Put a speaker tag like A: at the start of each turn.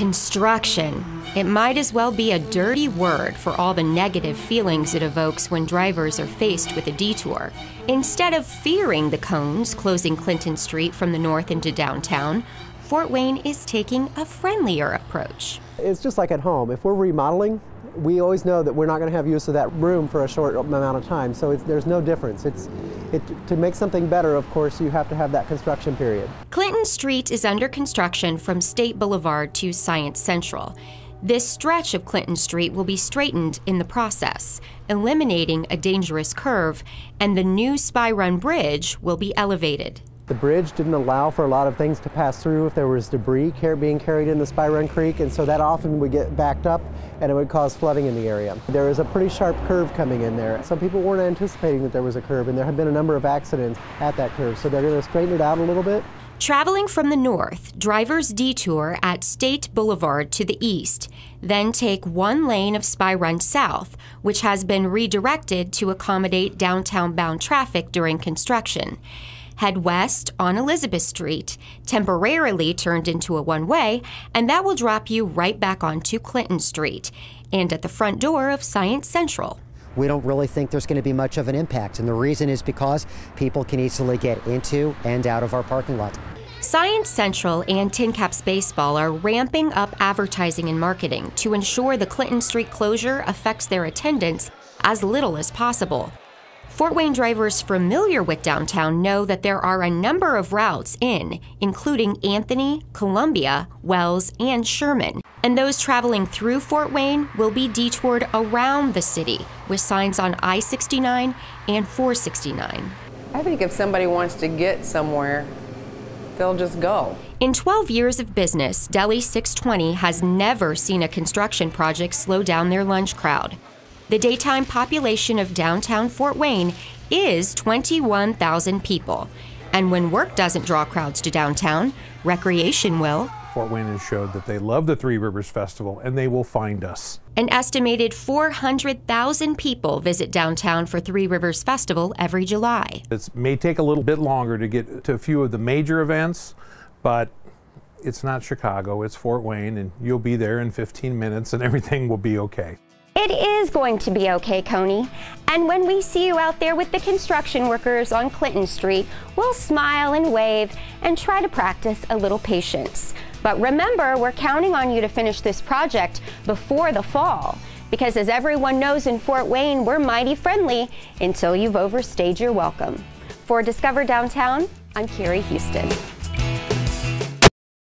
A: Construction. It might as well be a dirty word for all the negative feelings it evokes when drivers are faced with a detour. Instead of fearing the cones closing Clinton Street from the north into downtown, Fort Wayne is taking a friendlier approach.
B: It's just like at home. If we're remodeling, we always know that we're not going to have use of that room for a short amount of time, so there's no difference. To make something better, of course, you have to have that construction period.
A: Clinton Street is under construction from State Boulevard to Science Central. This stretch of Clinton Street will be straightened in the process, eliminating a dangerous curve, and the new Spy Run Bridge will be elevated.
B: The bridge didn't allow for a lot of things to pass through if there was debris being carried in the Spy Run Creek, and so that often would get backed up and it would cause flooding in the area. There is a pretty sharp curve coming in there. Some people weren't anticipating that there was a curve, and there have been a number of accidents at that curve, so they're going to straighten it out a little bit.
A: Traveling from the north, drivers detour at State Boulevard to the east, then take one lane of Spy Run south, which has been redirected to accommodate downtown-bound traffic during construction. Head west on Elizabeth Street, temporarily turned into a one-way, and that will drop you right back onto Clinton Street and at the front door of Science Central.
C: We don't really think there's going to be much of an impact, and the reason is because people can easily get into and out of our parking lot.
A: Science Central and Tin Caps Baseball are ramping up advertising and marketing to ensure the Clinton Street closure affects their attendance as little as possible. Fort Wayne drivers familiar with downtown know that there are a number of routes in, including Anthony, Columbia, Wells, and Sherman. And those traveling through Fort Wayne will be detoured around the city with signs on I-69 and 469.
D: I think if somebody wants to get somewhere, they'll just go.
A: In 12 years of business, Deli 620 has never seen a construction project slow down their lunch crowd. The daytime population of downtown Fort Wayne is 21,000 people. And when work doesn't draw crowds to downtown, recreation will.
E: Fort Wayne has showed that they love the Three Rivers Festival, and they will find us.
A: An estimated 400,000 people visit downtown for Three Rivers Festival every July.
E: It may take a little bit longer to get to a few of the major events, but it's not Chicago, it's Fort Wayne, and you'll be there in 15 minutes and everything will be okay.
F: It is going to be okay, Coney. And when we see you out there with the construction workers on Clinton Street, we'll smile and wave and try to practice a little patience. But remember, we're counting on you to finish this project before the fall. Because as everyone knows in Fort Wayne, we're mighty friendly until you've overstayed your welcome. For Discover Downtown, I'm Carrie Houston.